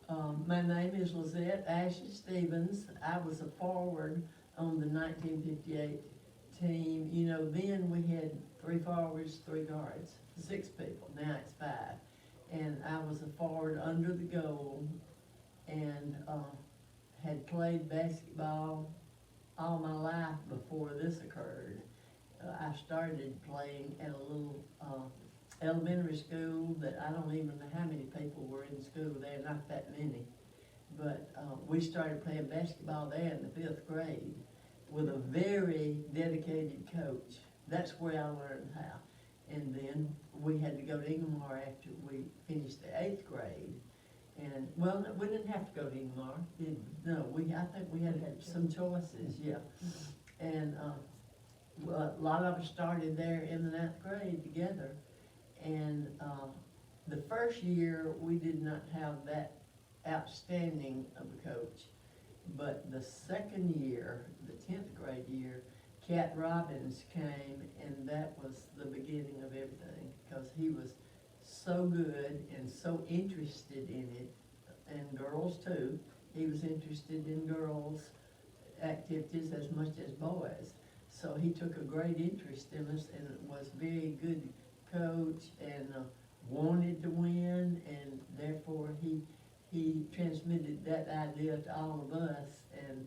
My name is Lizette Ashley Stevens. I was a forward on the 1958 team. You know, then we had 3 forwards, 3 guards, 6 people. Now it's 5. And I was a forward under the goal and had played basketball all my life before this occurred. I started playing at a little elementary school that I don't even know how many people were in school there, not that many. But we started playing basketball there in the 5th grade with a very dedicated coach. That's where I learned how. And then we had to go to Ingomar after we finished the 8th grade. And, well, no, we didn't have to go to Ingomar, did we? No, I think we had some choices, yeah. And well, a lot of us started there in the 9th grade together. And the first year, we did not have that outstanding of a coach. But the second year, the 10th grade year, Cat Robbins came, and that was the beginning of everything, because he was so good and so interested in it, and girls too. He was interested in girls' activities as much as boys. So he took a great interest in us and was very good coach and wanted to win, and therefore he transmitted that idea to all of us, and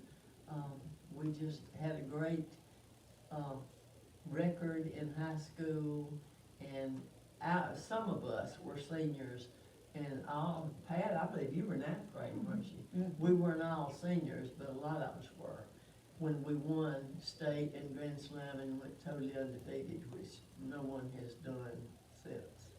we just had a great record in high school, and some of us were seniors, and Pat, I believe you were 9th grade, weren't you? Mm-hmm. We weren't all seniors, but a lot of us were, when we won state and Grand Slam and went totally undefeated, which no one has done since.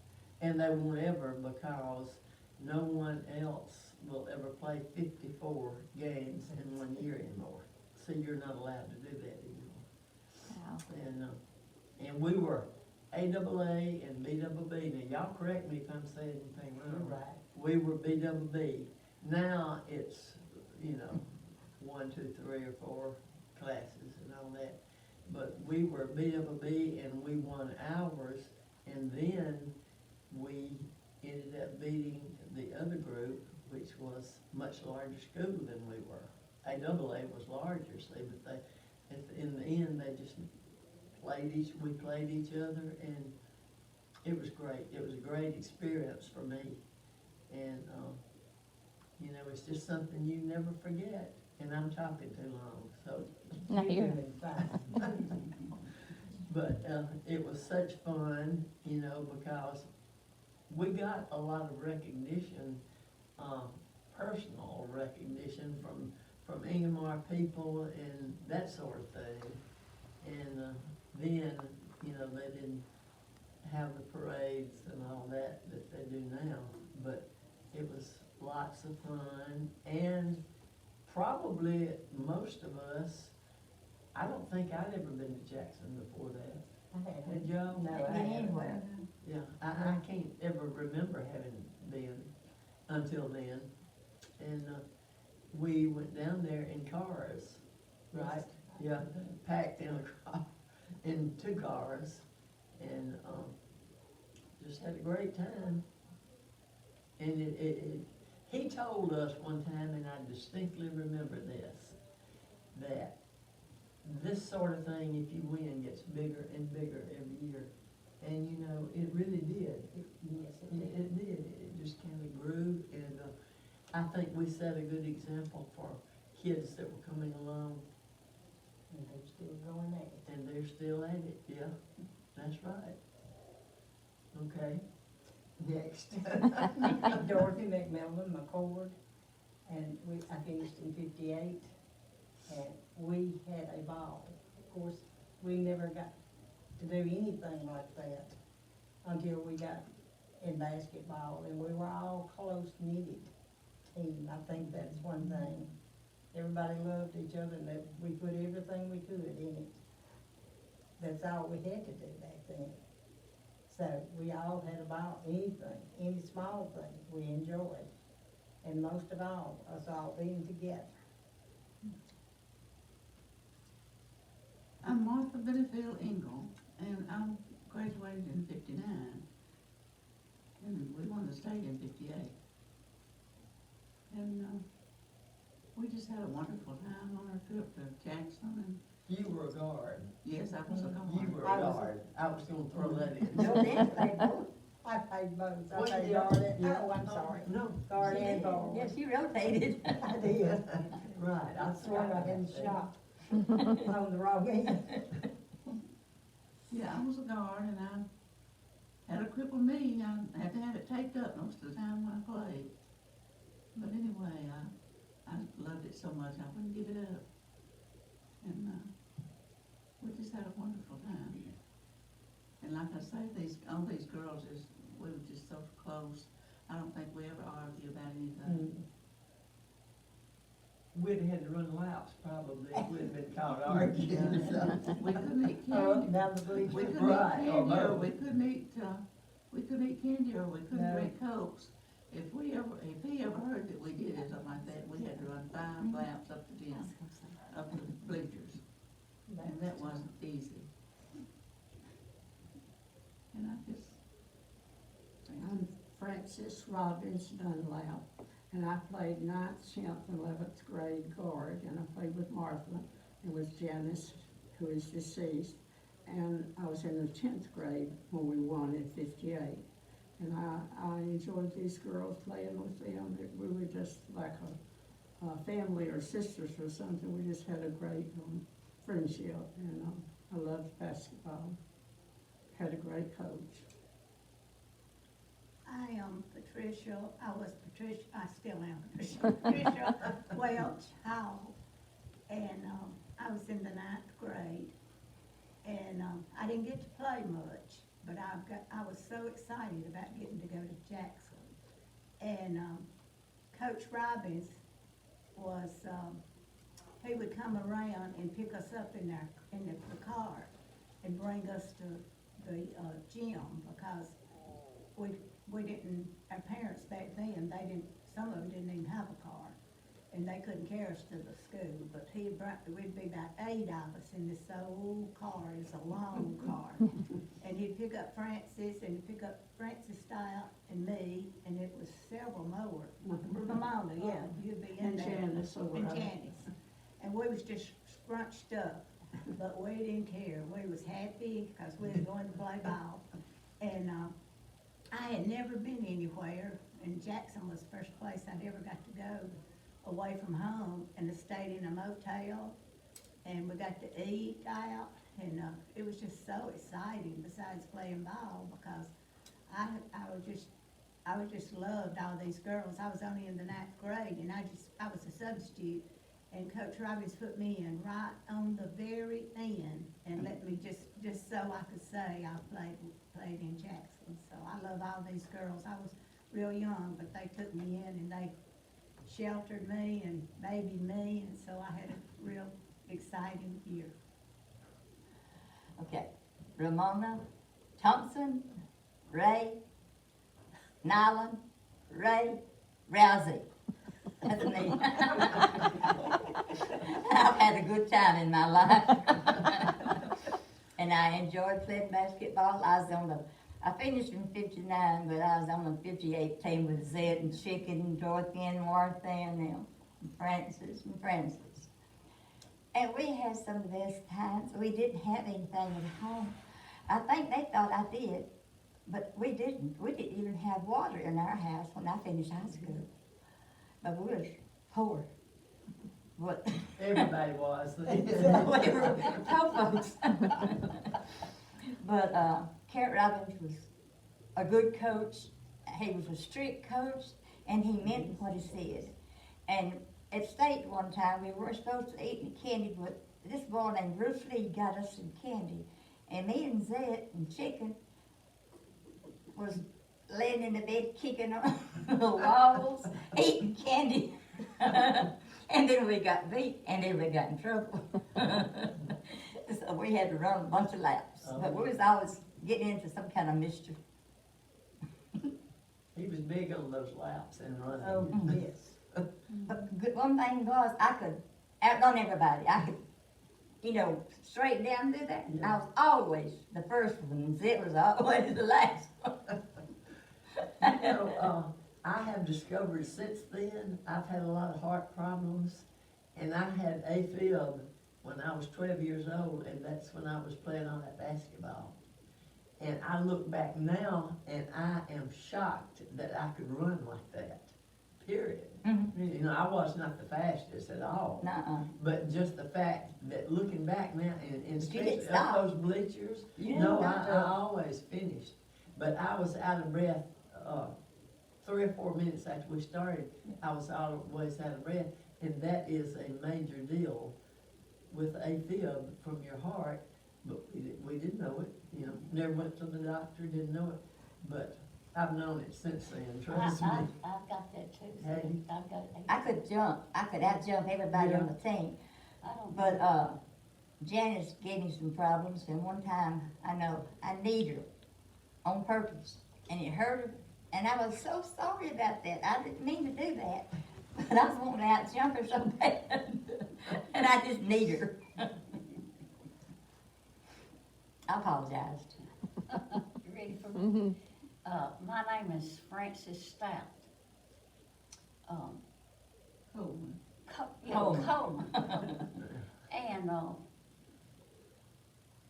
And they won't ever, because no one else will ever play 54 games in 1 year anymore. So you're not allowed to do that anymore. Wow. And we were AAA and BBB. Now, y'all correct me if I'm saying anything wrong. Right. We were BBB. Now it's, 1, 2, 3, or 4 classes and all that. But we were BBB and we won ours, and then we ended up beating the other group, which was much larger school than we were. AAA was larger, see, but in the end, they just we played each other, and it was great. It was a great experience for me. And, it's just something you never forget. And I'm talking too long, so. No, you're doing fine. But it was such fun, because we got a lot of recognition, personal recognition from Ingomar people and that sort of thing. And then, they didn't have the parades and all that they do now. But it was lots of fun, and probably most of us, I don't think I'd ever been to Jackson before that. I haven't. Had y'all? No, I haven't. anywhere. Yeah, I can't ever remember having been until then. And we went down there in cars, right? Yeah, packed in in 2 cars, and just had a great time. And he told us one time, and I distinctly remember that this sort of thing, if you win, gets bigger and bigger every year. And it really did. Yes, it did. It did. It just kind of grew, and I think we set a good example for kids that were coming along. And they're still going at it. And they're still at it, yeah, that's right. Okay, next. Dorothy McMillan McCord, and I finished in 58, and we had a ball. Of course, we never got to do anything like that until we got in basketball, and we were all close-knitted team. I think that's one thing. Everybody loved each other, and that we put everything we could in it. That's all we had to do back then. So we all had a ball, anything, any small thing we enjoyed. And most of all, us all being together. I'm Martha Bitterfield Ingle, and I graduated in 59. And we won the state in 58. And, we just had a wonderful time on our trip to Jackson, and You were a guard. yes, I was a You guard. were I a was- guard. I was gonna throw that in. No, then played both. I played both. I Well, played yeah, guard and, yeah. oh, I'm sorry, No. guard she and did. ball. Yes, you rotated. I did. Right, I I swear I forgot didn't about that. shot on the wrong end. Yeah, I was a guard, and I had a crippled knee. I had to have it taped up most of the time when I played. But anyway, I loved it so much, I wouldn't give it up. And, we just had a wonderful time. And like I say, all these girls we were just so close. I don't think we ever argue about anything. We'd have had to run laps probably, if we'd have been caught arguing, so. We couldn't eat Oh, candy. down the bleachers. We couldn't Right, eat or candy, or both. we couldn't eat candy, or we couldn't No. drink Cokes. If he ever heard that we did something like that, we had to run 5 laps up to them, up to the bleachers, and that wasn't easy. And I just, I'm Frances Robbins Dunlap, and I played 9th, 10th, and 11th grade guard, and I played with Martha and with Janice, who is deceased. And I was in the 10th grade when we won in '58. And I enjoyed these girls playing with them. We were just like a family or sisters or something. We just had a great friendship, and I loved basketball. Had a great coach. I am Patricia, I still am Patricia Welch Howell. And, I was in the 9th grade. And, I didn't get to play much, but I was so excited about getting to go to Jackson. And, Coach Robbins was, he would come around and pick us up in the car and bring us to the, gym, because we didn't, our parents back then, some of them didn't even have a car, and they couldn't carry us to the school, but we'd be about 8 of us in this old car, it's a long car. And he'd pick up Francis, and he'd pick up Francis Stout and me, and it was several more. Ramona, yeah, you'd be in And there. Janice over And there. Janice. And we was just scrunched up, but we didn't care. We was happy because we were going to play ball. And, I had never been anywhere, and Jackson was the first place I'd ever got to go away from home, and I stayed in a motel, and we got to eat out, and, it was just so exciting besides playing ball, because I was just loved all these girls. I was only in the 9th grade, and I was a substitute, and Coach Robbins put me in right on the very end, and let me just so I could say I played in Jackson. So I love all these girls. I was real young, but they took me in and they sheltered me and babied me, and so I had a real exciting year. Okay, Ramona, Thompson, Ray, Nyland, Ray, Rousey. That's me. I've had a good time in my life. And I enjoyed playing basketball. I finished in '59, but I was on the '58 team with Zed and Chicken and Dorothy and Martha and them, and Francis and Francis. And we had some of the best times. We didn't have anything at home. I think they thought I did, but we didn't. We didn't even have water in our house when I finished high school. But we was poor. But Everybody was. we were poor folks. But Carrot Robbins was a good coach. He was a strict coach, and he meant what he said. And at state one time, we weren't supposed to eat any candy, but this boy named Bruce Lee got us some candy. And me and Zed and Chicken was laying in the bed kicking on the walls, eating candy. And then we got beat, and then we got in trouble. So we had to run a bunch of laps. But we was always getting into some kind of mischief. He was big on those laps and running. Oh, yes. But one thing was, I could outrun everybody. I could, straight down through there. Yeah. I was always the first one, and Zed was always the last one. I have discovered since then, I've had a lot of heart problems, and I had AFib when I was 12 years old, and that's when I was playing on that basketball. And I look back now, and I am shocked that I could run like that, period. Mhm. You know, I was not the fastest at all. Nuh-uh. But just the fact that looking back now, and You especially didn't up stop. those bleachers, You no, didn't I stop. always finished. But I was out of breath, 3 or 4 minutes after we started, I was always out of breath. And that is a major deal with AFib from your heart, but we didn't know it, you know, never went to the doctor, didn't know it. But I've known it since then, trust me. I've got that too. Have you? I've got I could jump, I could out-jump everybody on the team, I don't. but, Janice gave me some problems, and one time, I know, I kneed her on purpose, and it hurt her, and I was so sorry about that, I didn't mean to do that, but I was wanting to out-jump her so bad, and I just kneed her. I apologized. You ready for me? My name is Frances Stout. Coleman. Coleman. And,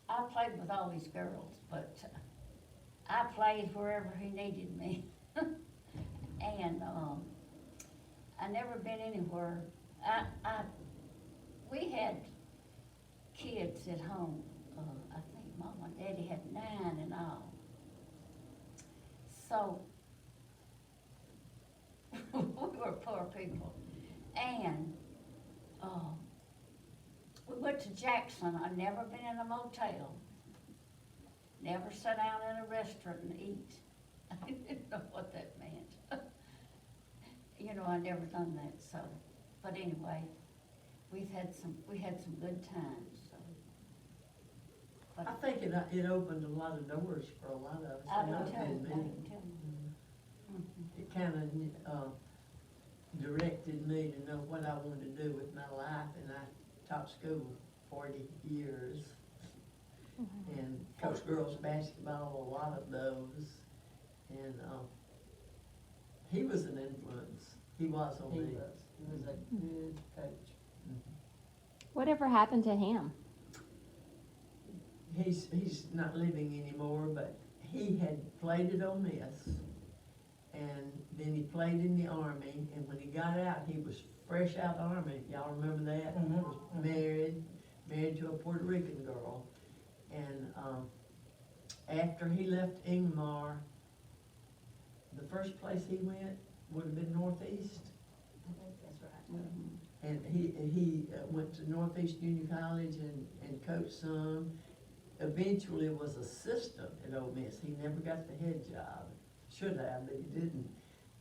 I played with all these girls, but I played wherever he needed me. And, I never been anywhere. We had kids at home. I think Mom and Daddy had 9 in all. So, we were poor people. And, we went to Jackson. I'd never been in a motel. Never sat down in a restaurant and eat. I didn't know what that meant. You know, I never done that, so, but anyway, we had some good times, so. But I think it opened a lot of doors for a lot of us. I and don't it tell did you, me. Mhm. It kind of directed me to know what I wanted to do with my life, and I taught school 40 years and coached girls basketball, a lot of those. And he was an influence. He was on He me. was a good coach. Whatever happened to him? He's not living anymore, but he had played at Ole Miss, and then he played in the Army, and when he got out, he was fresh out of the Army. Y'all remember that? He was married to a Puerto Rican girl. And after he left Ingomar, the first place he went would have been Northeast. I think that's right. And he went to Northeast Junior College and coached some. Eventually was assistant at Ole Miss. He never got the head job. Should have, but he didn't.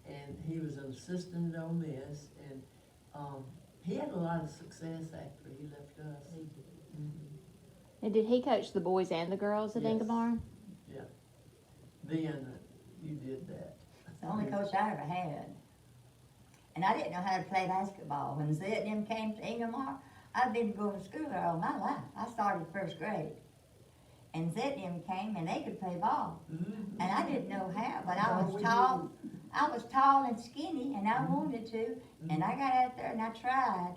And he was an assistant at Ole Miss, and he had a lot of success after he left us. He did. And did he coach the boys and the girls at Yes. Ingomar? Then you did that. It's the only coach I ever had. And I didn't know how to play basketball. When Zed and them came to Ingomar, I'd been going to school there all my life. I started first grade. And Zed and them came and they could play ball. And I didn't know how, but I was tall and skinny and I wanted to. And I got out there and I tried.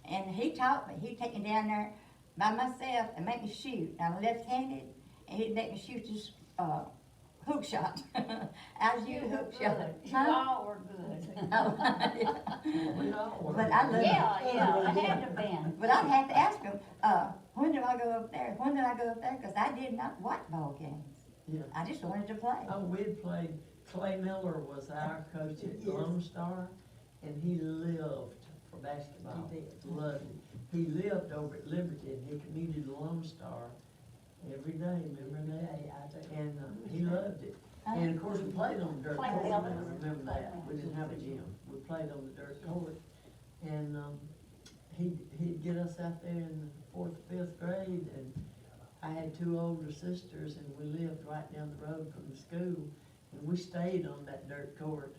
And he taught me. He'd take me down there by myself and make me shoot. I'm left-handed and he'd make me shoot this hook shot. I was You using were hook good. shot. You Huh? all were good. We all were. But I love Yeah, I had to been. But I'd have to ask him, when do I go up there? When do I go up there? Because I did not watch ball games. Yeah. I just wanted to play. Oh, we'd played, Clay Miller was our coach at Yes. Lone Star, and he lived for basketball. He did. Loved it. He lived over at Liberty, and he commuted to Lone Star every day, remember that? Hey, I do. And he loved it. And of course, we played on the dirt Clay court, Miller. remember that? We didn't have a gym. We played on the dirt court. And he'd get us out there in the 4th, 5th grade, and I had 2 older sisters, and we lived right down the road from the school. And we stayed on that dirt court.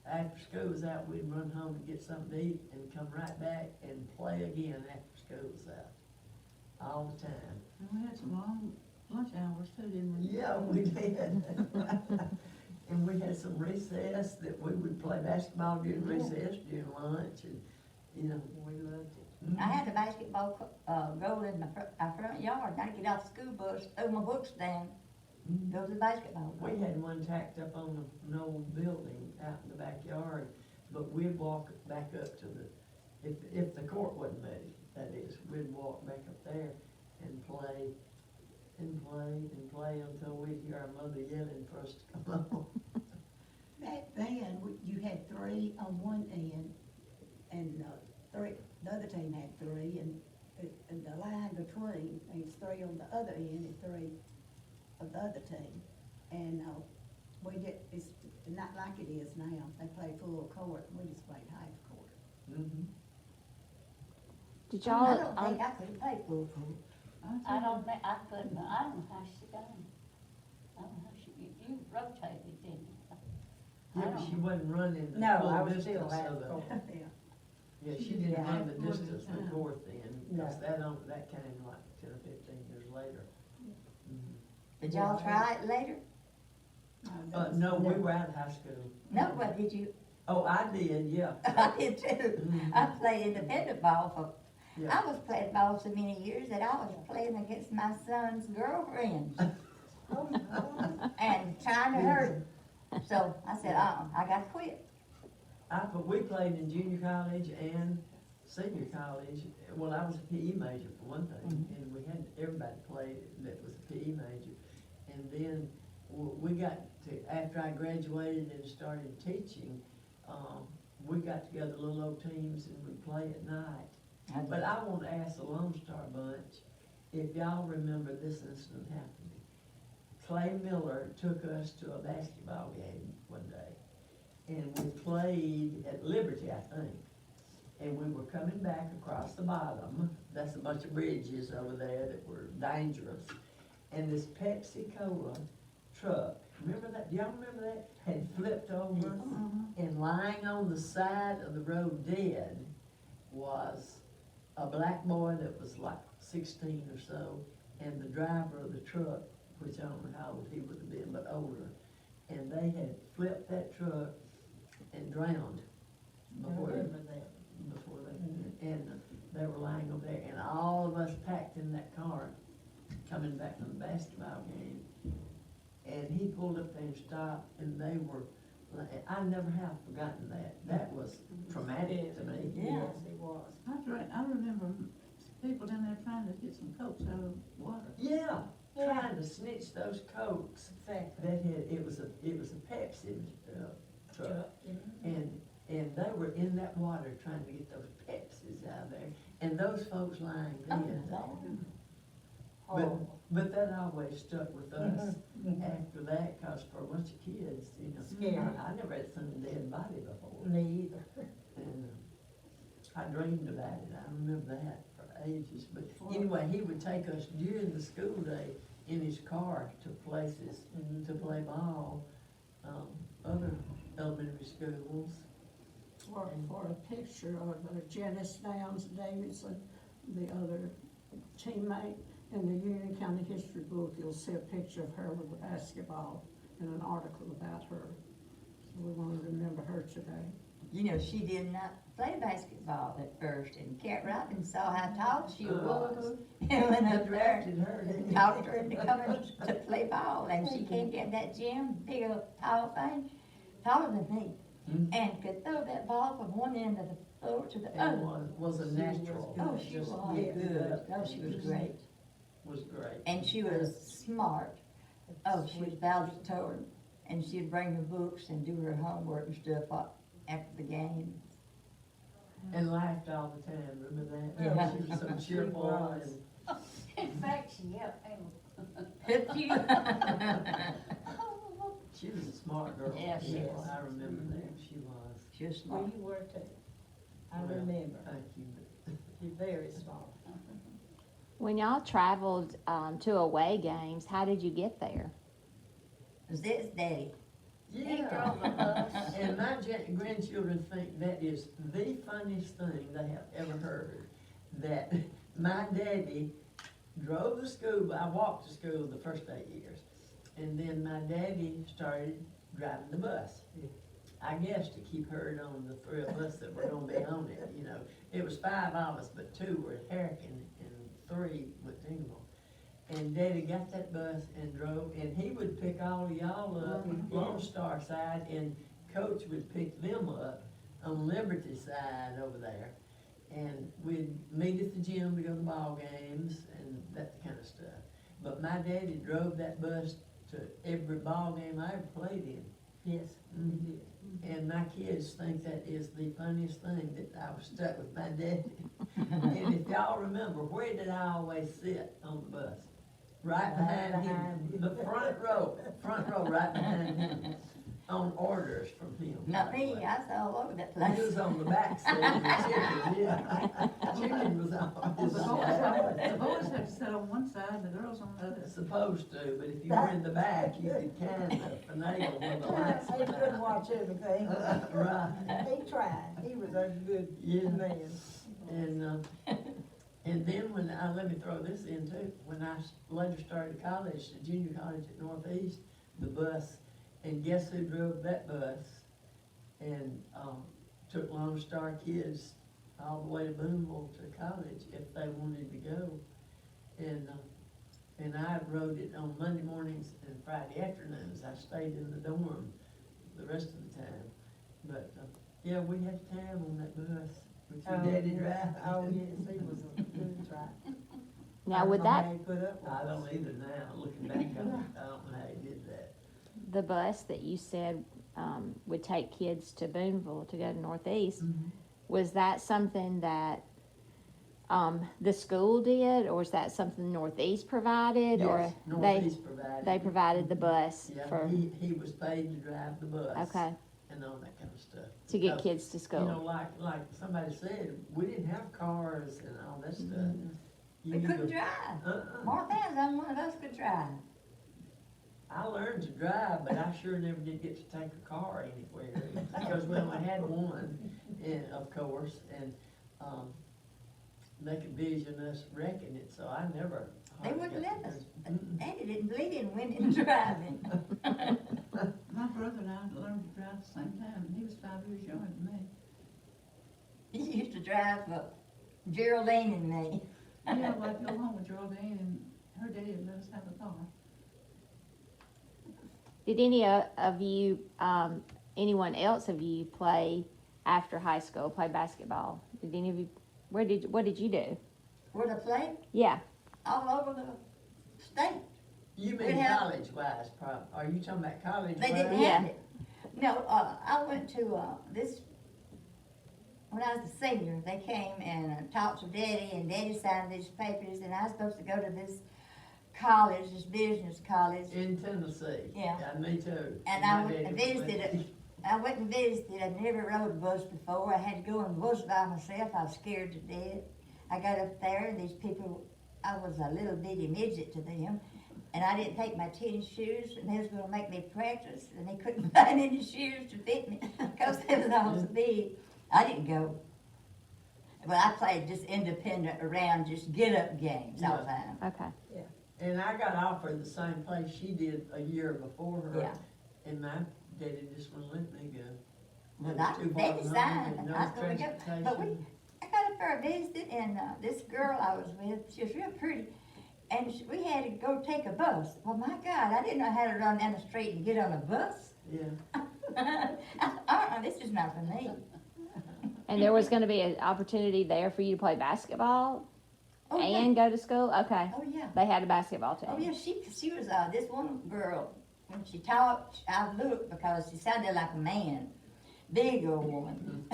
After school was out, we'd run home to get something to eat and come right back and play again after school was out. All the time. And we had some long lunch hours too, didn't we? Yeah, we did. And we had some recess that we would play basketball during recess, during lunch, and, you know. We loved it. mhm. I had a basketball, goal in our front yard, and I'd get off the school bus, throw my books down, Mhm. go to the basketball. We had one tacked up on an old building out in the backyard, but we'd walk back up to if the court wasn't muddy, that is, we'd walk back up there and play, until we'd hear our mother yelling for us to come home. Back then, you had three on one end, and, the other team had three, and the line between, is three on the other end and three of the other team. And, it's not like it is now, they play full court, we just played half court. Mhm. Did I y'all, don't think I could play full court. I don't know how she done it. I don't know how you rotated, didn't you? I Yeah, but don't she know. wasn't running the No, full I was still distance half of the. court. Yeah. Yeah, she didn't Yeah. run the Half court distance at a the time. court then, No. because that came like 10 or 15 years later. Mhm. Did y'all try it later? No, we were out of high school. No, but did you? Oh, I did, yeah. I did too. Mhm. I played independent ball for, Yeah. I was playing ball so many years that I was playing against my son's girlfriends Oh, no. and trying to hurt him. So I said, I gotta quit. But we played in junior college and senior college. Well, I was a PE major for one thing, and we had, everybody played that was a PE major. And then we got to, after I graduated and started teaching, we got together little old teams and we'd play at night. But I want to ask the Lone Star bunch if y'all remember this incident happening. Clay Miller took us to a basketball game one day, and we played at Liberty, I think. And we were coming back across the bottom, that's a bunch of bridges over there that were dangerous. And this Pepsi Cola truck, remember that, do y'all remember that? Had flipped over, and lying on the side of the road dead was a black boy that was like 16 or so, and the driver of the truck, which I don't know how old he would have been, but older. And they had flipped that truck and drowned before they, and they were lying over there, and all of us packed in that car, coming back from the basketball game. And he pulled up there and stopped, and they were, I never have forgotten that. That was traumatic to me. Yeah. Yes, it was. I remember people down there trying to get some Cokes out of water. Yeah, trying to snitch those Cokes Exactly. that had, it was a Pepsi, truck. And they were in that water trying to get those Pepsis out of there, and those folks lying dead there. Horrible. But that always stuck with us after that, cause for a bunch of kids, you know. Scary. I never had seen a dead body before, Me either. and I dreamed about it, I remember that for ages. But anyway, he would take us during the school day in his car to places to play ball, other elementary schools. For a picture of Janice Downs Davidson, the other teammate, in the Union County History book, you'll see a picture of her with a basketball and an article about her. So we want to remember her today. You know, she did not play basketball at first, and Cat Robbins saw how tall she was. And went up there Drafted her, didn't and he? talked her into coming to play ball, and she came down that gym, big old tall thing, taller than me, and could throw that ball from one end of the floor to the It other. was a natural. Oh, she Just was picked it good. up. Oh, she was great. Was great. And she was smart. Oh, she was valedictorian, and she'd bring her books and do her homework and stuff after the game. And laughed all the time, remember that? Yeah. She was so cheerful was. and. In fact, she yelled, Did you? She was a smart girl. Yeah, she was. I remember that, she was. She was Well, smart. you were too. I Well, remember. Thank you. You're very smart. when y'all traveled to away games, how did you get there? Was this daddy? he Yeah. drove the bus. And my grandchildren think that is the funniest thing they have ever heard. That my daddy drove to school, I walked to school the first 8 years. And then my daddy started driving the bus. I guess to keep herd on the three of us that were gonna be on it, you know. It was 5 of us, but 2 were at Harrican and 3 went to Ingomar. And Daddy got that bus and drove, and he would pick all of y'all up, Lone Star side, and Coach would pick them up on Liberty side over there. And we'd meet at the gym to go to ball games and that kind of stuff. But my daddy drove that bus to every ball game I ever played in. Yes, we did. And my kids think that is the funniest thing, that I was stuck with my daddy. And if y'all remember, where did I always sit on the bus? Right behind him, the front row, right behind him, on orders from him. Not me, I was all over that He place. was on the back seat of the chicken, yeah. Chicken was on his The side. boys have to sit on one side, the girls on the other. Supposed to, but if you were in the back, you could kind of finagle where the lights He couldn't watch everything. Right. He tried, he was a good Yeah. man. And then let me throw this in too, when I later started college, the junior college at Northeast, the bus, and guess who drove that bus? And, took Lone Star kids all the way to Boonville to college if they wanted to go. And I rode it on Monday mornings and Friday afternoons. I stayed in the dorm the rest of the time. But, yeah, we had time on that bus with your daddy driving. Oh, yes, he was a good driver. Now, would I don't know that, how he put up with I us. don't either now, looking back on it, I don't know how he did that. the bus that you said, would take kids to Boonville to go to Northeast, was that something that, the school did, or is that something Northeast provided, or Yes, they, Northeast provided. they provided the bus Yeah, for, he was paid to drive the bus. okay, And all that kind of stuff. to get Because, kids to You know, school? like somebody said, we didn't have cars and all that stuff. We couldn't drive. Martha was the only one of us could drive. I learned to drive, but I sure never did get to take a car anywhere, because we only had one, and, of course, and, they could vision us wrecking it, so I never. They hardly wouldn't got let to us. do- Daddy didn't believe in women driving. My brother and I learned to drive at the same time, and he was 5 years younger than me. He used to drive Geraldine and me. Yeah, well, I'd go home with Geraldine, and her daddy would let us have the car. Did any of you, anyone else of you play after high school, play basketball? Did any of you, what did you do? Where to play? Yeah, All over the state. You We mean have- college-wise, are you talking about college-wise? They didn't Yeah. have it. No, I went to, when I was a senior, they came and talked to Daddy, and Daddy signed these papers, and I was supposed to go to this college, this business college. In Tennessee. Yeah. Me too. And My I went daddy and was visited with me. it. I went and visited. I'd never rode a bus before. I had to go on the bus by myself. I was scared to death. I got up there, and these people, I was a little bitty midget to them. And I didn't take my tennis shoes, and they was gonna make me practice, and they couldn't find any shoes to fit me, because they was all so big. I didn't go. But I played just independent around, just get-up games all the time. okay. And I got offered the same place she did a year before her. Yeah. And my daddy just wouldn't let me go. Well, It was too far Daddy from home signed, and no I was gonna go, but I got up there and visited, and this girl I was with, she was real pretty, and we had to go take a bus. Well, my God, I didn't know how to run down the street and get on a bus. Yeah. This is not for me. And there was gonna be an opportunity there for you to play basketball Oh, yeah. and go to school? Okay. Oh, yeah. They had a basketball team. Oh, yeah, she was, this one girl, when she talked, I looked because she sounded like a man, big old woman.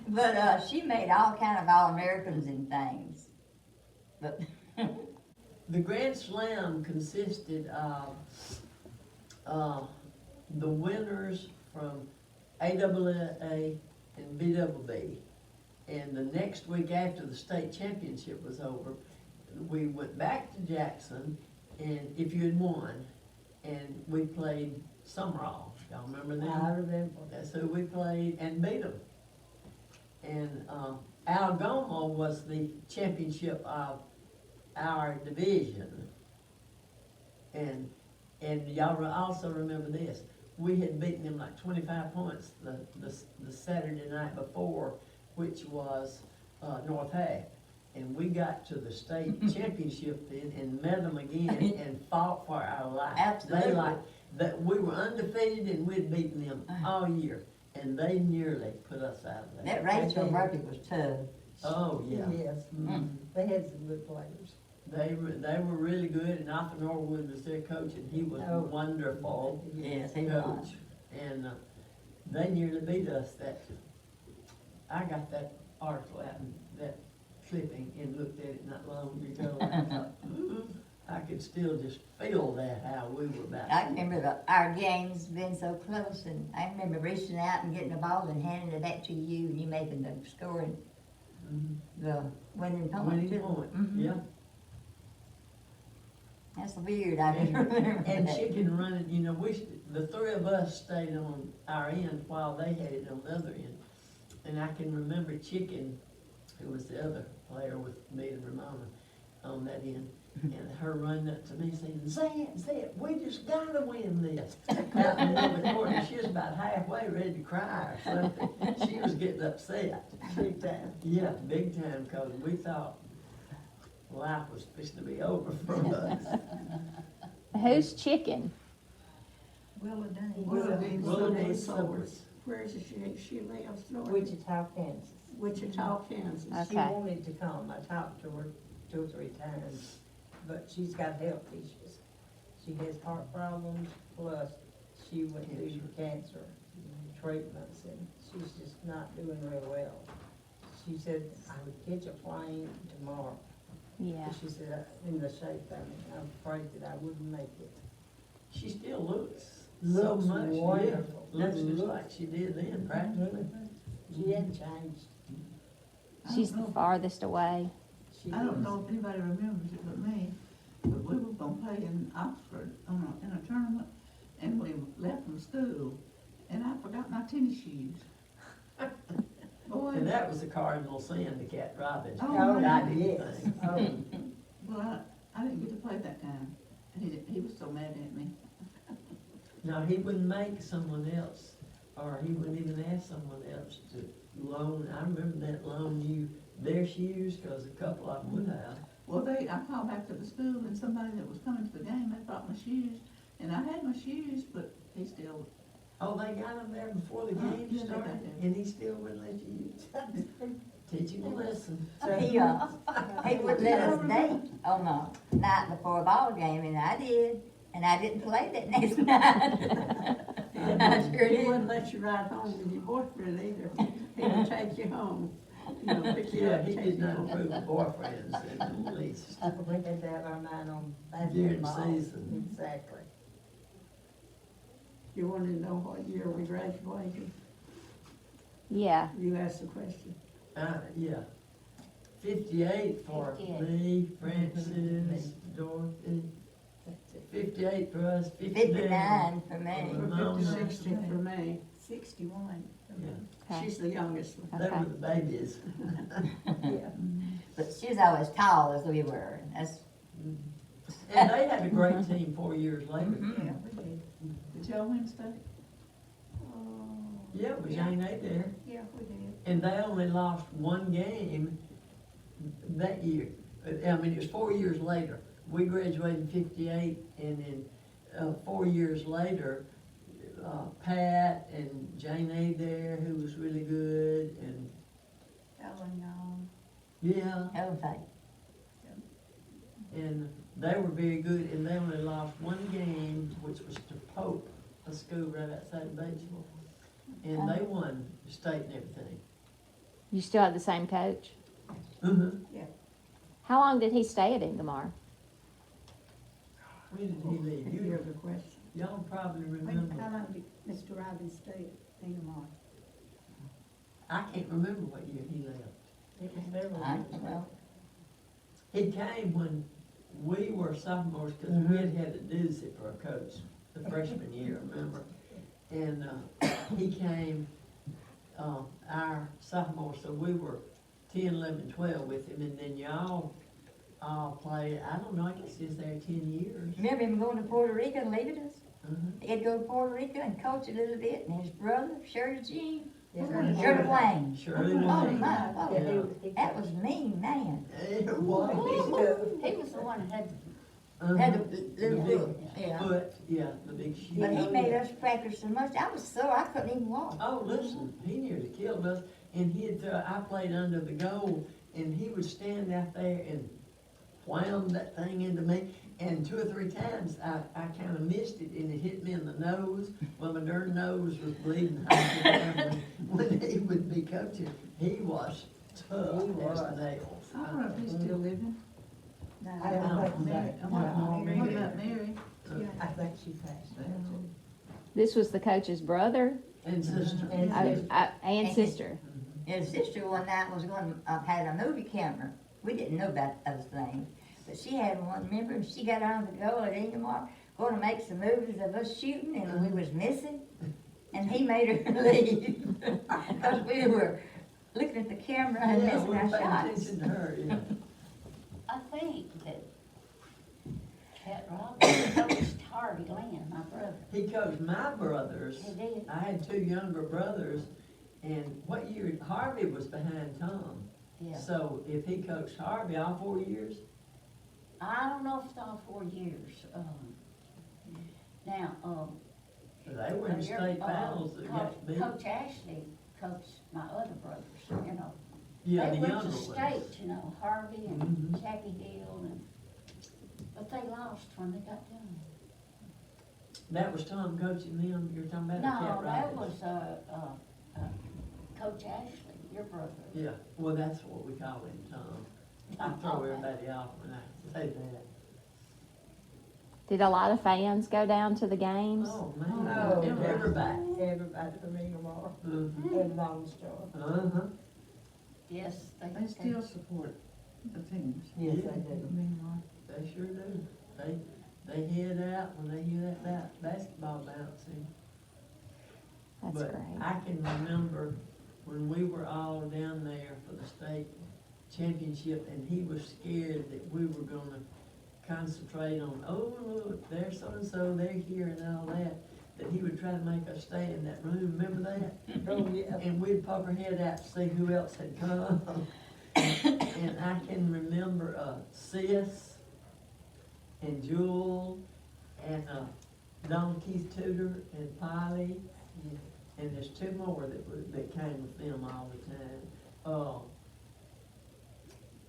But, she made all kind of All-Americans and things. But, The Grand Slam consisted of, the winners from AAA and BBB. And the next week after the state championship was over, we went back to Jackson, and if you had won, and we played Summerall. Y'all remember them? I remember. That's who we played and beat them. And Algoma was the championship of our division. And And y'all also remember this, we had beaten them like 25 points the Saturday night before, which was, North Hay. And we got to the state championship then and met them again and fought for our life. Absolutely. They like, that we were undefeated and we'd beaten them all year, and they nearly put us out of That there. Rachel Murphy was tough. Oh, yeah. Yes, Mhm. they had some good players. They were really good, and Arthur Norwood was their coach, and he was Oh. wonderful Yes, he was. coach. And, they nearly beat us I got that article out and that clipping and looked at it not long ago, and I thought, I could still just feel that, how we were about. I remember our games being so close, and I remember reaching out and getting the ball and handing it back to you, and you making the score and Mhm. the winning point Winning too. point, Mhm. yeah. That's weird, I didn't remember And that. Chicken running, the three of us stayed on our end while they had it on the other end. And I can remember Chicken, who was the other player with me and Ramona on that end, and her running up to me saying, Zed, we just gotta win this. Out in the middle of the court, and she was about halfway ready to cry or something. She was getting upset. Big time. Yeah, big time, cause we thought life was fixing to be over for us. Who's chicken? Willadine. Willadine. Willadine Sowers. Where is she lives, North? Wichita, Kansas. Wichita, Kansas. She Okay. wanted to come, I talked to her 2 or 3 times, but she's got health issues. She has heart problems, plus she went through cancer treatments, and she's just not doing real well. She said, I would catch a plane tomorrow. Yeah. But she said, in the shape I'm in, I'm afraid that I wouldn't make it. She still looks Looks so much, wonderful. looks just like she did then, practically. She hadn't changed. She's the farthest away. She I don't is. know if anybody remembers it but me, but we were gonna play in Oxford in a tournament, and we left from school, and I forgot my tennis shoes. Boy, And that was the cardinal sin to Cat Robbins. Oh, Oh, I didn't yes. think. Oh, well, I didn't get to play that time, and he was so mad at me. No, he wouldn't make someone else, or he wouldn't even ask someone else to loan, I remember that loan you their shoes, cause a couple of them would have. Well, I called back to the school, and somebody that was coming to the game, they brought my shoes, and I had my shoes, but he still, Oh, they got him there before the Yeah, game they got started, them. and he still wouldn't let you use it. Teach him a lesson. He wouldn't let us date on the night before a ball game, and I did, and I didn't play that next night. I sure He did. wouldn't let you ride home with your boyfriend either. He would take you home, pick you Yeah, up, he take did you not home. approve of boyfriends in the least. we had to have our mind on During basketball. season. Exactly. You wanted to know what year we graduated? Yeah. You asked the question. Yeah. 58 for 58. me, Francis, Dorothy. That's it. 58 for us, 59 for me. Ramona. 60 for me. 61. Yeah, Okay. She's the youngest one. they were the babies. Yeah. But she was always tall as we were, and that's, And they had a great team 4 years later. Yeah, we did. did y'all win state? Oh, Yeah, with Jane A there. yeah, we did. And they only lost one game that year. I mean, it was 4 years later. We graduated in 58, and then 4 years later, Pat and Jane A there, who was really good, and Ellen, yeah, okay. and they were very good, and they only lost one game, which was to Pope, a school right outside of Batesville. And they won state and everything. You still have the same coach? Mm-hmm. How long did he stay at Ingomar? When did he leave? You You, have the question. y'all probably When, remember. how long did Mr. Robbins stay at Ingomar? I can't remember what year he left. It was several I years don't ago. know. He came when we were sophomores, because we had had a doozy for a coach the freshman year, remember? And, he came, our sophomore, so we were 10, 11, 12 with him, and then y'all, all played, I don't know, I guess he was there 10 years. Remember him going to Puerto Rico and leaving us? Mhm. He'd go to Puerto Rico and coach a little bit, and his brother, Shirley Jean, Yes, Shirley sir. Wayne. Shirley Oh, Wayne. my, oh, Yeah. that was mean, man. It was. He was the one that had, Had Uh-huh. a The little big foot, yeah. foot, yeah, the big shoe. But he Oh, made yeah. us practice so much, I was sore, I couldn't even walk. Oh, listen, he nearly killed us, and I played under the goal, and he would stand out there and wham that thing into me, and 2 or 3 times, I kinda missed it, and it hit me in the nose, well, my darn nose was bleeding. When he would be coaching, he was tough He was. as nails. I wonder if he's still living. I don't think so. What about Mary? I think she passed. This was the coach's brother And sister. And and And sister. His sister one night was going, had a movie camera. We didn't know about those things, but she had one, remember, and she got on the goal at Ingomar, going to make some movies of us shooting, and we was missing. And he made her leave, because we were looking at the camera and Yeah, missing we our paid shots. attention to her, yeah. I think that Cat Robbins coached Harvey Lynn, my brother. He coached my brothers. He did. I had 2 younger brothers, and what year, Harvey was behind Tom. Yeah. So if he coached Harvey all 4 years, I don't know if it's all 4 years. Now, they were in your, state finals that got beat. Coach Ashley coached my other brothers, you know. Yeah, They the went younger to ones. state, you know, Harvey and Mhm. Jackie Hill, and, but they lost when they got done. That was Tom coaching them, you're talking about? or No, Cat that Robbins? was, Coach Ashley, your brother. Yeah, well, that's what we call him, Tom. I throw everybody off when I say that. Did a lot of fans go down to the games? Oh, Oh, man, everybody. Everybody from Ingomar Mhm. and Lone Star. Uh-huh. Yes, They still support the teams. Yes, they I do. mean, They sure do. They head out when they hear that basketball bouncing. That's But great. I can remember when we were all down there for the state championship, and he was scared that we were gonna concentrate on, oh, look, there's so-and-so, they're here and all that he would try to make us stay in that room, remember that? Oh, yeah. And we'd poke our head out to see who else had come. And I can remember, Sis and Jewel and, Don Keith Tudor and Polly. And there's 2 more that came with them all the time.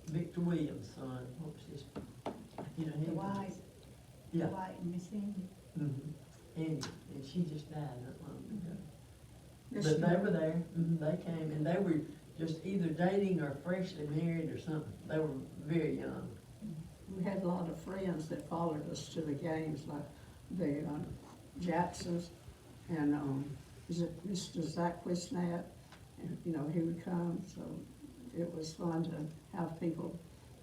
Victor Williams' son, what was his, he Dwight, Yeah. Dwight and Miss Cindy. And she just died not long ago. This But they year. were there, they came, and they were just either dating or freshly married or something, they were very young. We had a lot of friends that followed us to the games, like the Jacksons, and is it Mr. Zach Wisnat? And, you know, he would come, so it was fun to have people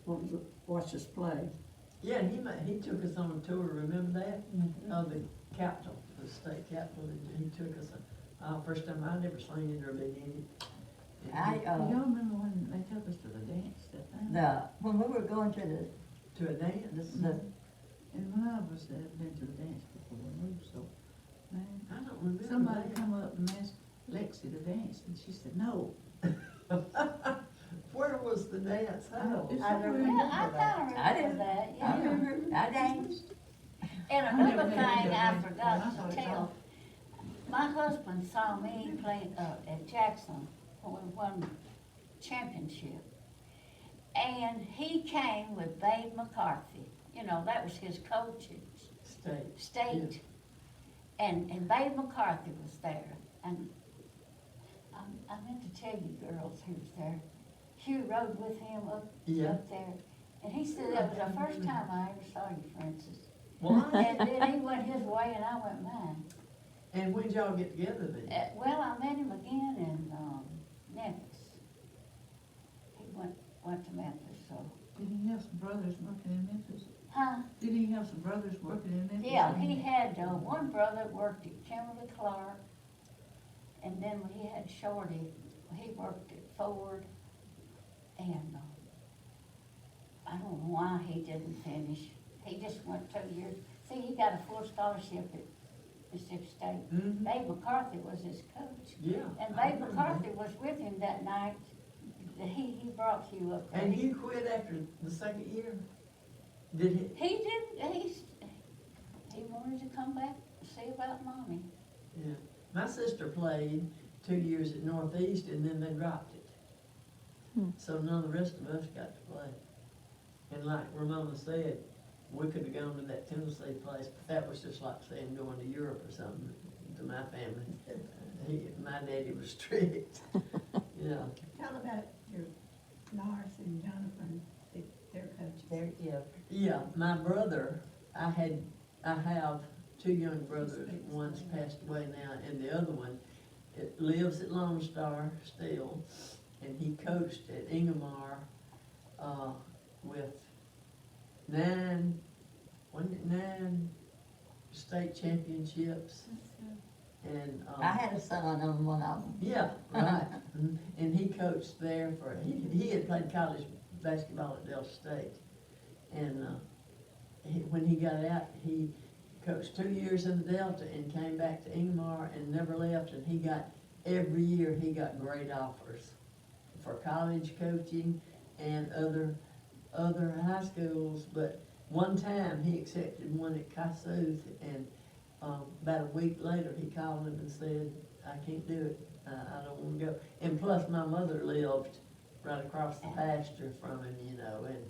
want to watch us play. Yeah, and he took us on a tour, remember that? Of the Capitol, the state capitol, and he took us, first time I'd ever seen it or been in it. And Y'all remember when they took us to the dance that time? when we were going to To a dance, And when I was there, I'd been to the dance before, and we were so, man, I don't remember somebody that. come up and asked Lexi to dance, and she said, no. Where was the dance held? It's I somewhere in Yeah, I there. kinda I remember do. that, I yeah. remember, I danced. And I another never thing had a I dance forgot before, and I to thought it tell, my husband saw me playing, at Jackson when we won championship. And he came with Babe McCarthy, you know, that was his coach at state. And Babe McCarthy was there, and I meant to tell you girls who was there. Hugh rode with him up there, and he said that was the first time I ever saw you, Francis. What? And then he went his way and I went mine. And when'd y'all get together then? Well, I met him again in, Memphis. He went to Memphis, so. Did he have some brothers working in Memphis? Huh? Did he have some brothers working in Memphis? Yeah, he had, one brother worked at Kimberly Clark, and then he had Shorty, he worked at Ford, and, I don't know why he didn't finish. He just went 2 years. See, he got a full scholarship at Mississippi State. Mhm. Babe McCarthy was his coach. Yeah. And I Babe remember McCarthy was with him that night. He brought you up there. And he quit after the second year? Did he? He did, he wanted to come back and see about mommy. Yeah. My sister played 2 years at Northeast and then they dropped it. So none of the rest of us got to play. And like Ramona said, we could have gone to that Tennessee place, but that was just like saying going to Europe or something to my family. My daddy was strict. Yeah. Tell about your Norris and Jonathan, their coaches. There, yeah. Yeah, my brother, I have two young brothers. One's passed away now, and the other one lives at Lone Star still, and he coached at Ingomar with nine state championships. And I had a son on one of them. yeah, right. And he coached there for, he had played college basketball at Delta State. And when he got out, he coached 2 years in the Delta and came back to Ingomar and never left. And every year he got great offers for college coaching and other high schools. But one time he accepted one at Kossuth, and about a week later, he called him and said, I can't do it, I don't wanna go. And plus, my mother lived right across the pasture from him, you know, and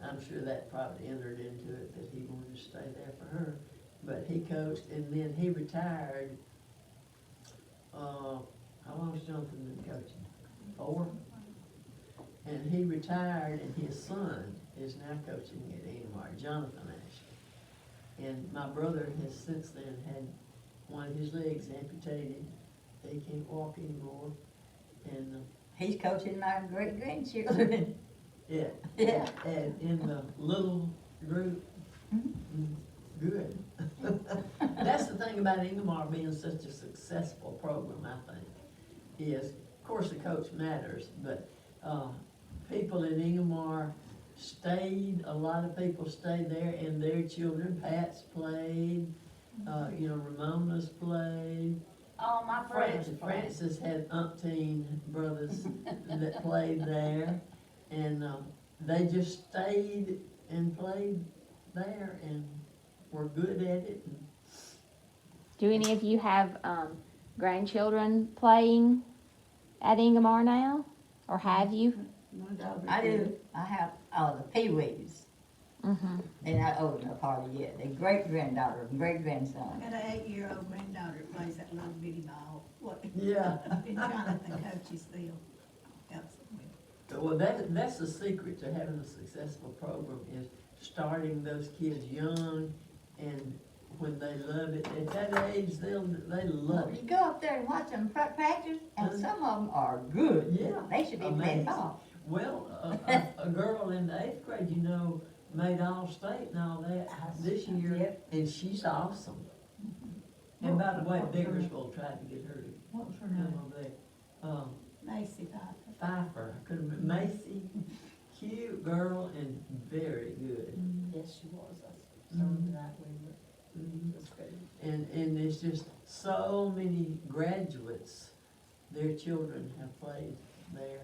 I'm sure that probably entered into it that he wanted to stay there for her. But he coached, and then he retired. How long has Jonathan been coaching? 4? And he retired, and his son is now coaching at Ingomar, Jonathan actually. And my brother has since then had one of his legs amputated. He can't walk anymore. And He's coaching my great-grandchildren. yeah, Yeah. and in the little group, good. That's the thing about Ingomar being such a successful program, I think, is, of course, the coach matters, but people in Ingomar stayed, a lot of people stayed there, and their children, Pat's played, Ramona's played. All my brothers played. Francis had umpteen brothers that played there, and they just stayed and played there and were good at it. Do any of you have grandchildren playing at Ingomar now? Or have you? My daughter I did. do, I have, the Pee-wees. Mm-hmm. They're not old enough hardly yet. They're great-granddaughter, I great-grandson. got an 8-year-old granddaughter that plays that little bitty ball. What? Yeah. And Jonathan coaches still. Helps with. Well, that's the secret to having a successful program, is starting those kids young, and when they love it, at that age, they love You it. go up there and watch them practice, and some of them are good. Yeah. They should be Amazing. playing ball. Well, a girl in the 8th grade, made All-State and all that this year, Yep. and she's awesome. And by the way, Biggersville tried to get her to What was her come name? over there. Macy Pfeiffer. Pfeiffer, I couldn't remember, Macy, cute girl and very good. Yes, she was. I saw her tonight. Mhm. That's good. And there's just so many graduates, their children have played there.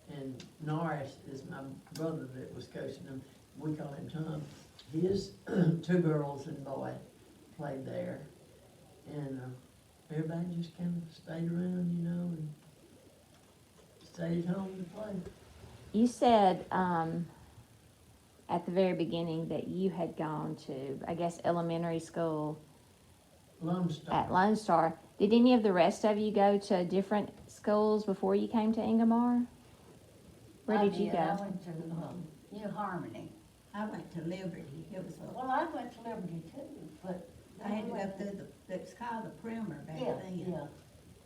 And Norris is my brother that was coaching them, we call him Tom. His 2 girls and boy played there. And everybody just kind of stayed around, and stayed home to play. You said at the very beginning that you had gone to, I guess, elementary school Lone Star. at Lone Star. Did any of the rest of you go to different schools before you came to Ingomar? Where did you I go? went to New Harmony. I went to Liberty. It was Well, I went to Liberty too, but. I had to go through it was called the primer back Yeah, then. yeah.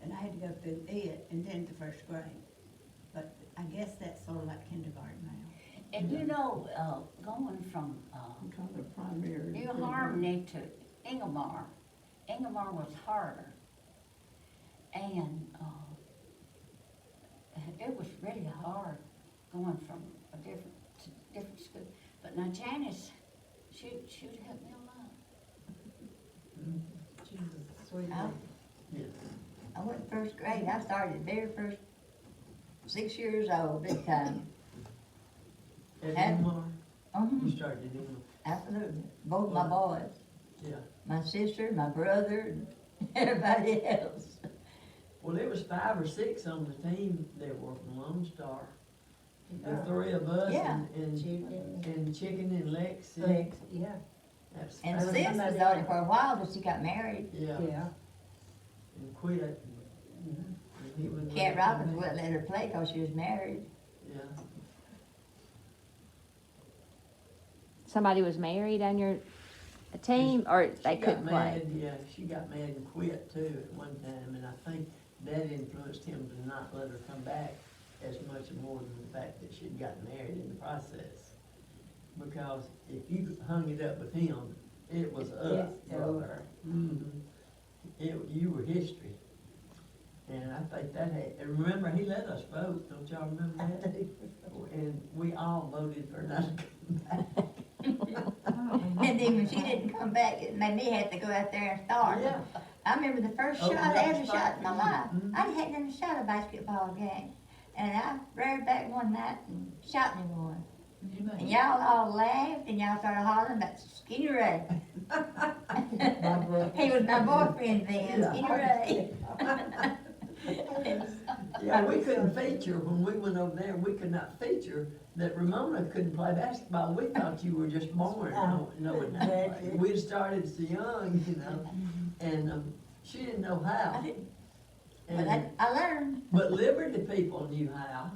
And I had to go through it and then to 1st grade. But I guess that's sort of like kindergarten now. And going from We call it primary. New Harmony to Ingomar was harder. And it was really hard going from a different school. But now Janice, she'd help me a lot. She was a sweet I- lady. Yes. I went first grade, I started very first, 6 years old, big time. At And- Ingomar, you Mhm, started at Ingomar, absolutely, both my boys, yeah. my sister, my brother, and everybody else. Well, there was 5 or 6 on the team that were from Lone Star. The Yeah. 3 of us Yeah. and Chicken and Lexi. Lex, yeah, That's And five. Sis was on it for a while, but she got married. Yeah, yeah. and quit. Mhm. And he wouldn't Cat let her Robbins come wouldn't let her play because she was married. back. Yeah. Somebody was married on your team, or they She couldn't got play? mad, yeah, she got mad and quit too at one time, and I think that influenced him to not let her come back as much or more than the fact that she'd gotten married in the process. Because if you hung it up with him, it was up, It's brother. over. You were history. And I think that had, and remember, he let us vote, don't y'all remember that? And we all voted for not to come back. And then when she didn't come back, it made me have to go out there and start. Yeah. I remember the first Oh, shot I that ever was shot in my fun. life. Mhm. I hadn't even shot a basketball game. And I reared back one night and shot me one. You made And it. y'all all laughed and y'all started hollering about Skinny Ray. My brother. He was my boyfriend then, Yeah. Skinny Ray. Yeah, we couldn't feature, when we went over there, we could not feature that Ramona couldn't play basketball. We thought you were just born knowing how to play. Exactly. We'd started so young, you know, and she didn't know I how. didn't, but And, I learned. but Liberty people knew how,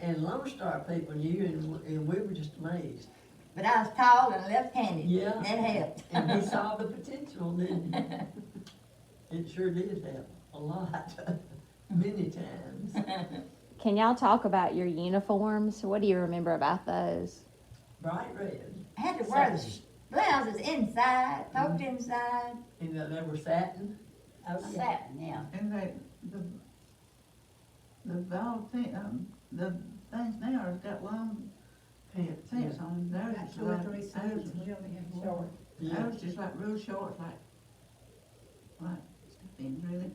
and Lone Star people knew, and we were just amazed. But I was tall and left-handed. Yeah. And that helped. And he saw the potential, didn't he? It sure did help, a lot, many times. Can y'all talk about your uniforms? What do you remember about those? Bright red, I had to wear the blouses inside, poked inside. and they were satin. Oh, yeah. Satin, yeah. And the all thing, the things now has got long Pants, pants yeah. on, theirs Got is 2 or like, 3 theirs suits, is, we only have short. Yeah. theirs just like real short, like things really.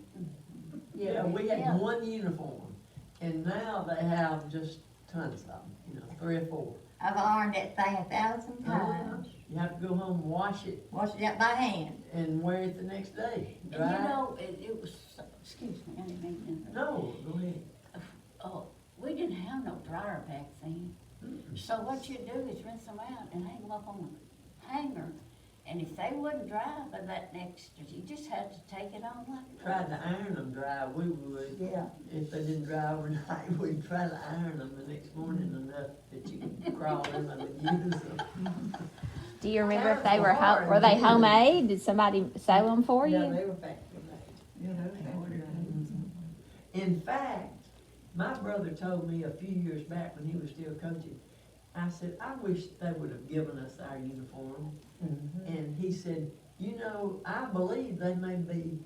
Yeah, we Yeah. had one uniform, and now they have just tons of them, 3 or 4. I've ironed that thing 1,000 times. You have to go home, wash it, Wash it out by hand. and wear it the next day. And you Dry. know, it was, excuse me, I didn't mean to interrupt. No, go ahead. Oh, we didn't have no dryer back then. So what you do is rinse them out and hang them up on a hanger. And if they wouldn't dry by that next, you just had to take it on like it Tried was. to iron them dry, we would. Yeah. If they didn't dry overnight, we'd try to iron them the next morning enough that you could crawl in them and use them. Do you remember if they Times were were hard were they then. homemade? Did somebody sew them for No, you? they were factory made. You know, things. In fact, my brother told me a few years back when he was still coaching, I said, I wish they would have given us our uniform. And he said, I believe they may be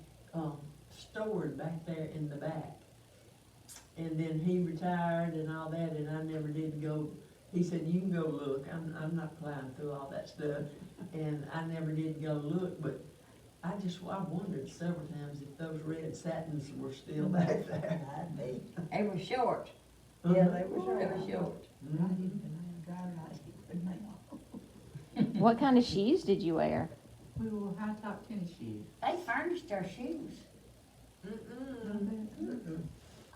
stored back there in the back. And then he retired and all that, and I never did go. He said, you can go look. I'm not plowing through all that stuff. And I never did go look, but I wondered several times if those red satins were still back there. I'd be. They were short. Yeah, they were They short. were short. Mhm. What kind of shoes did you wear? We wore high top tennis shoes. They furnished our shoes. Mm-mm.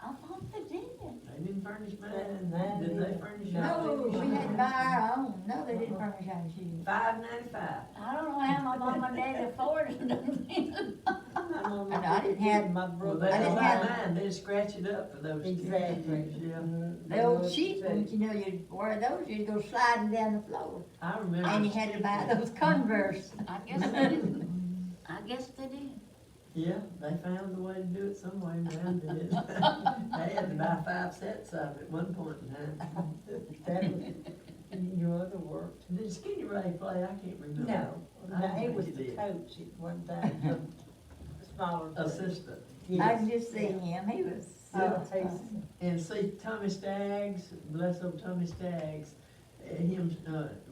I thought they did. They didn't furnish mine. Mine Did they didn't. furnish No, yours? we had to buy our own. No, they didn't furnish our shoes. $5.95. I don't know how my mom and dad afforded them. I didn't have my Well, brother. they I don't didn't buy have- mine, they scratch it up for those Exactly. kids. Yeah, The old cheap ones, you'd wear those, you'd go sliding down the floor. I remember. And you had to buy those Converse. I guess they did. I guess they did. Yeah, they found a way to do it some way around it. They had to buy 5 sets of it at one point in time. That was, your other worked. Did Skinny Ray play? I can't remember. No, I no, don't he think was he the did. coach at one time, the smaller. group. Assistant. I Yes. can just see him, he was Oh, he's, And see Tommy Staggs, bless old Tommy Staggs, him,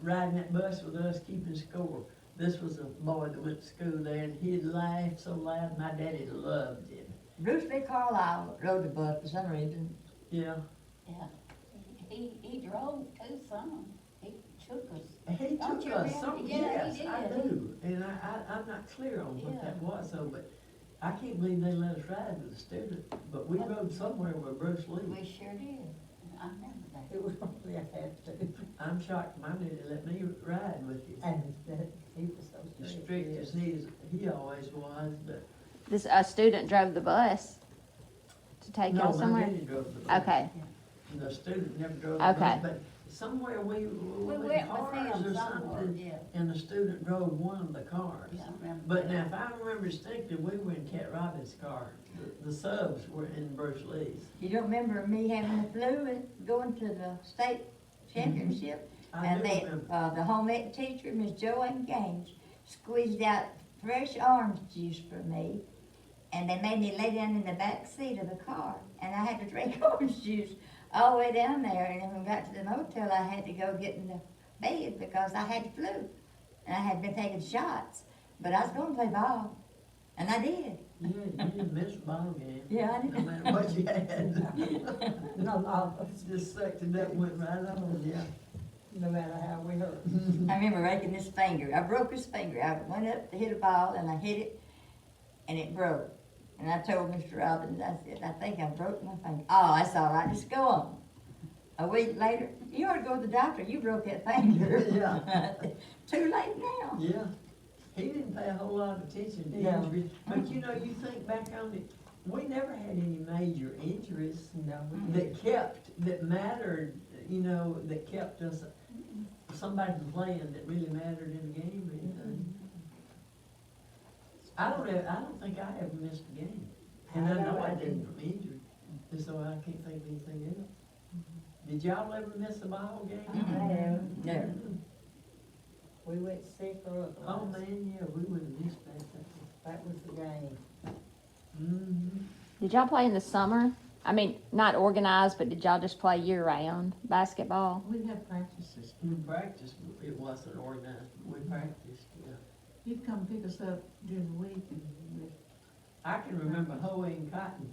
riding that bus with us, keeping score. This was a boy that went to school there, and he'd laugh so loud, my daddy loved him. Bruce Lee Carlisle rode the bus for some reason. Yeah, Yeah, he drove too some, he took us. he Don't took you us remember? some, Yeah, yes, he I did. do, and I'm not clear on what Yeah. that was, so, but I can't believe they let us ride with a student, but we rode somewhere with Bruce We Lee. sure did, I remember that. it was probably a had to, I'm shocked my daddy let me ride with you. and that, he was so As strict. strict as he always was, but. This, a student drove the bus to take y'all No, my somewhere? daddy drove the bus. Okay, The student never drove the bus, Okay. but somewhere we We were in went with cars them or somewhere, something, yeah, and the student drove one of the cars. yeah, I remember. But that. now, if I remember distinctly, we were in Cat Robbins' car. The subs were in Bruce Lee's. You don't remember me having the flu and going to the state championship? I And do they, remember. the home ec teacher, Miss Joanne Gaines, squeezed out fresh orange juice for me. And they made me lay down in the back seat of the car, and I had to drink orange juice all the way down there. And then when we got to the motel, I had to go get in the bed because I had the flu. And I had been taking shots, but I was gonna play ball, and I did. Yeah, you didn't miss a ball game. Yeah, I did. No matter what you had. No, all of us, Just sucked it up, went right on, yeah. no matter how we hurt. I remember breaking this finger. I broke his finger. I went up to hit a ball and I hit it and it broke. And I told Mr. Robbins, I said, I think I broke my finger. Oh, that's all right, just go on. A week later, you ought to go to the doctor, you broke that finger. Yeah. Too late now. Yeah, he didn't pay a whole lot of attention to No. injuries, but you know, you think back on it, we never had any major injuries No, that mattered, you know, that kept us, somebody from playing that really mattered in the game or anything. I don't think I ever missed a game, and I know I didn't from injury, and so I can't think of anything else. Did y'all ever miss a ball game? Mhm. No. we went sick or otherwise. Oh, man, yeah, we would have missed that. That was the game. Mm-hmm. did y'all play in the summer? I mean, not organized, but did y'all just play year-round basketball? We had practices. We practiced, it wasn't organized, we practiced, yeah. He'd come pick us up during the week and we'd I can remember hoeing cotton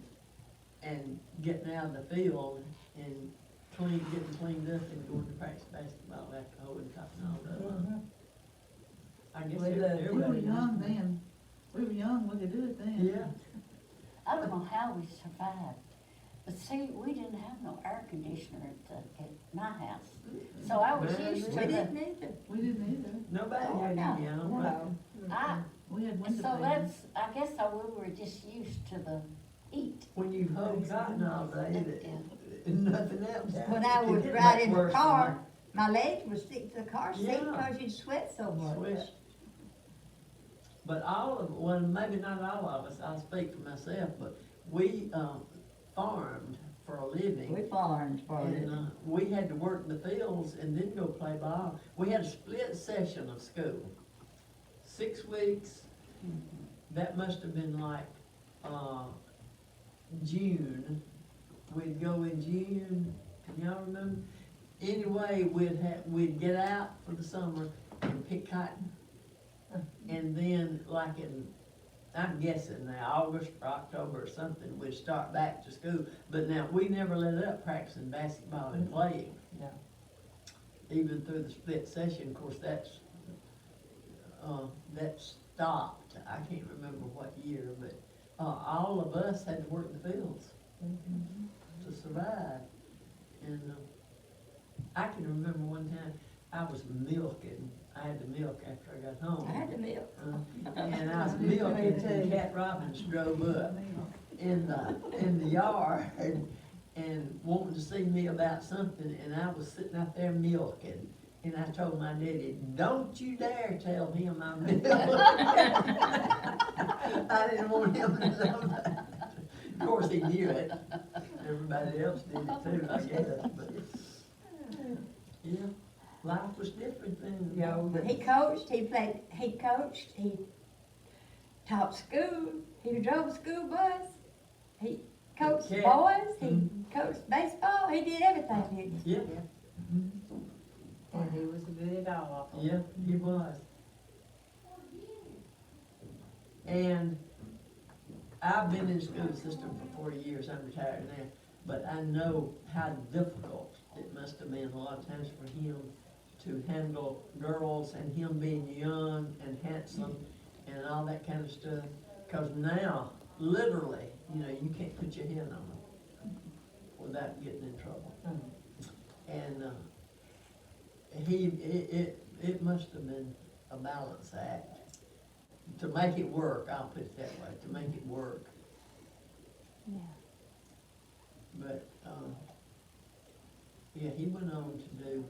and getting out of the field and getting cleaned up and going to practice basketball after hoeing cotton all day long. I guess We loved it. We everybody. were young then. We were young, we could do it then. Yeah, I don't know how we survived, but see, we didn't have no air conditioner at my house. So I was Man, used We to the, didn't either. We didn't either. nobody Oh, had no. any on, but I, We had window so fans. that's, I guess we were just used to the heat. when you hoe cotton all day, nothing else. When I It would get ride much in the worse than car, my legs would stick to the car seat Yeah. because you'd sweat so much. Sweat. But well, maybe not all of us, I'll speak for myself, but we, farmed for a living. We farmed for it. And, we had to work the fields and then go play ball. We had a split session of school, 6 weeks. That must have been like, June. We'd go in June, can y'all remember? Anyway, we'd get out for the summer and pick cotton. And then like I'm guessing now, August or October or something, we'd start back to school. But now, we never let up practicing basketball and playing. No. Even through the split session, of course, that stopped. I can't remember what year, but, all of us had to work the fields to survive. And, I can remember one time, I was milking. I had to milk after I got home. I had to milk. And I was milking, and Cat Robbins drove up in the yard and wanting to see me about something, and I was sitting out there milking. And I told my daddy, don't you dare tell him I'm milking. I didn't want him to know that. Of course, he knew it. Everybody else did it too, I guess, but, yeah, life was different then. Yeah, But he coached, he coached, he taught school, he drove a school bus. coached Yeah. boys, he coached baseball, he did everything, didn't he? Yeah, And he was good at all. yeah, he was. And I've been in the school system for 40 years, I'm retired now, but I know how difficult it must have been a lot of times for him to handle girls and him being young and handsome and all that kind of stuff. Cause now, literally, you know, you can't put your hand on them without getting in trouble. And, it must have been a balance act to make it work, I'll put it that way, to make it work. Yeah. But, yeah, he went on to do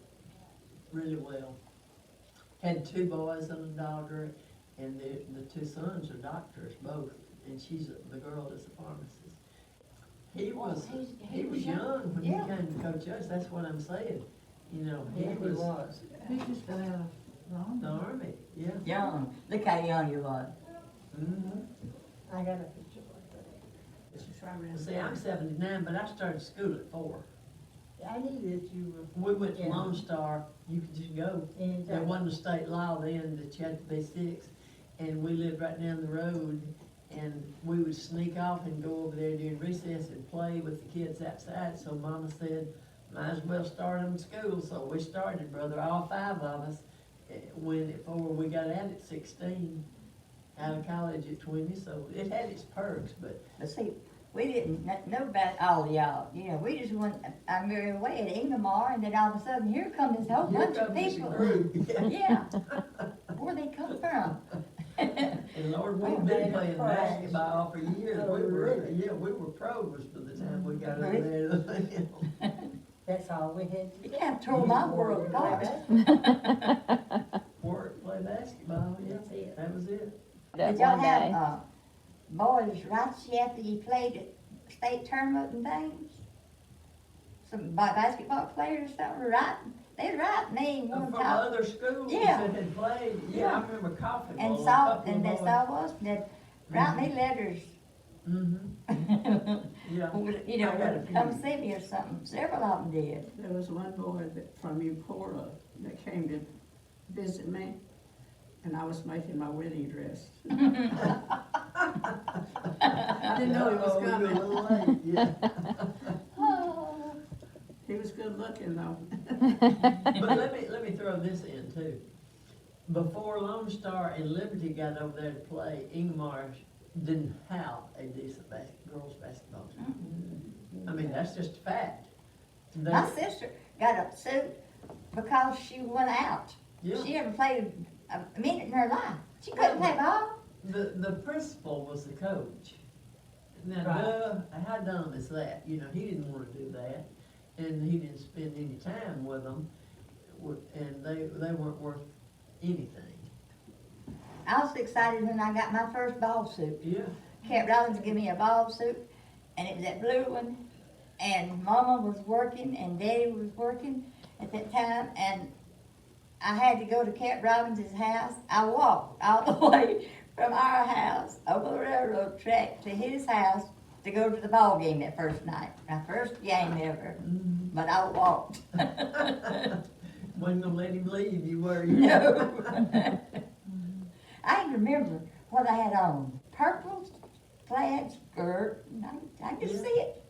really well. Had 2 boys and a daughter, and the 2 sons are doctors, both, and the girl is a pharmacist. He was young when he Yeah. came to coach us, that's what I'm saying. You know, he Yeah, was He just got out of the army, yeah. Young, look how young you was. Mm-hmm. I got a picture like that. It's just right around. See, I'm 79, but I started school at 4. I knew that you We went to Yeah. Lone Star, you could just go. were, and, There wasn't a state law then that you had to be 6, and we lived right down the road, and we would sneak off and go over there during recess and play with the kids outside, so Mama said, might as well start them in school, so we started, brother, all 5 of us, before we got out at 16, out of college at 20, so it had its perks, but But see, we didn't know about all of y'all, you know, we just went, I remember away at Ingomar, and then all of a sudden, here comes this whole here bunch of comes this people. group. Yeah, where they come from? And Lord, Oh, we've been man, playing crash. basketball for years. Oh, We were, really? yeah, we were pros by the time we got over Really? there to the field. that's all we had to You do. can't throw my world apart. Work, play basketball, yeah, That's it. that was it. Did y'all have, boys rights after you played at state tournament and things? Some basketball players or something, right? They write me one From time. other schools Yeah. that had played, yeah, I Yeah. remember coughing. And on a saw, couple and of they boys. saw us, and they'd write me letters. Mm-hmm, yeah. You know, I got a come few. see me or something, several of them did. There was one boy from Uporta that came to visit me, and I was making my wedding dress. I didn't know he was Oh, you're a coming. little late, yeah. He was good looking though. But let me throw this in too. Before Lone Star and Liberty got over there to play, Ingomar didn't have a decent girls' basketball team. I mean, that's just a fact. They- My sister got upset because she went out. Yeah, She hadn't played a minute in her life. She couldn't play ball. the principal was the coach. Now, Right. how dumb is that? You know, he didn't wanna do that, and he didn't spend any time with them, and they weren't worth anything. I was excited when I got my first ball suit. Yeah, Cat Robbins gave me a ball suit, and it was that blue one. And Mama was working, and Daddy was working at that time, and I had to go to Cat Robbins' house. I walked all the way from our house over the railroad track to his house to go to the ball game that first night. My first game ever, mhm. but I walked. Wasn't gonna let him leave you, were you? No. I can remember what I had on. Purple plaid skirt. And I can Yeah. see it.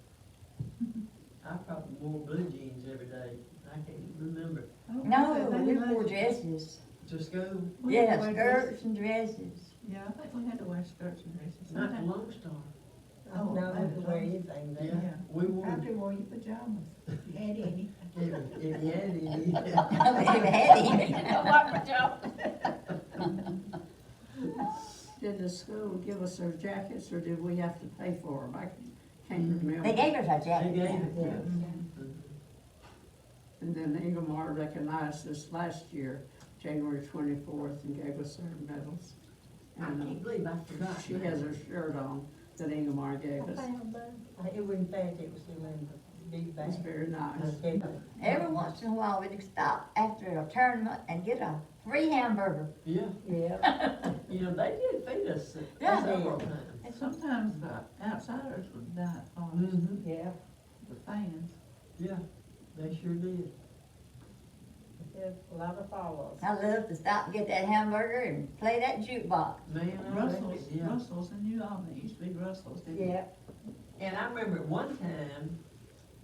I probably wore blue jeans every day. I can't remember. I don't No, think they we had wore to- dresses. To school, we had Yeah, to wear skirts and dresses. Yeah, I think we had to wear skirts and dresses. not the Sometimes- Lone Star. Oh, no, we could wear anything Yeah, there. we wore, Probably wore your pajamas, if you had any. if you had any. I never had any. What pajamas? Did the school give us our jackets or did we have to pay for them? I can't remember. They gave us our They jacket. gave it, Yeah. yeah. And then Ingomar recognized us last year, January 24th, and gave us our medals. I And can't believe I forgot. she has her shirt on that Ingomar gave us. It was, in fact, it was still in the big bag. It's very nice. Every once in a while, we'd stop after a tournament and get a free hamburger. Yeah, Yeah. you know, they did feed us Yeah. several times. That's sometimes the outsiders would buy it for us, Mm-hmm, Yeah, the fans. yeah, they sure did. there's a lot of follows. I love to stop and get that hamburger and play that jukebox. Man, I Russell's, reckon, yeah. Russell's in New Albany, it used to be Russell's, didn't it? Yeah, And I remember at one time,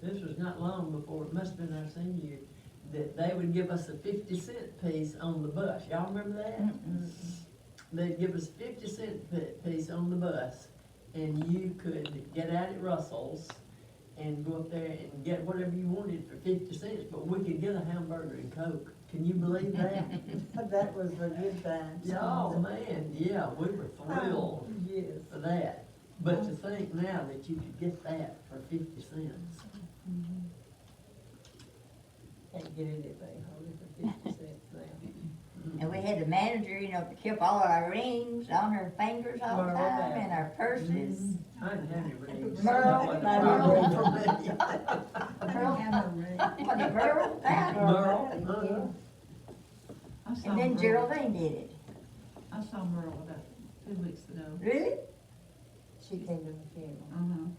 this was not long before, it must have been our senior year, that they would give us a 50-cent piece on the bus. Y'all remember that? They'd give us 50-cent piece on the bus, and you could get out at Russell's and go up there and get whatever you wanted for 50 cents, but we could get a hamburger and Coke. Can you believe that? that was a good time. Oh, man, yeah, we were thrilled Yes. for that. But to think now that you could get that for 50 cents. Can't get anything hardly for 50 cents now. And we had the manager, you know, to keep all our rings on her fingers all the Merle time back. and our purses. I didn't have any rings. Merle, That wasn't I a know. problem for me. I didn't have no ring. Was it Merle? That? Merle, I saw And then Merle- Geraldine did it. I saw Merle about 2 weeks ago. Really? She came to the funeral. Uh-huh.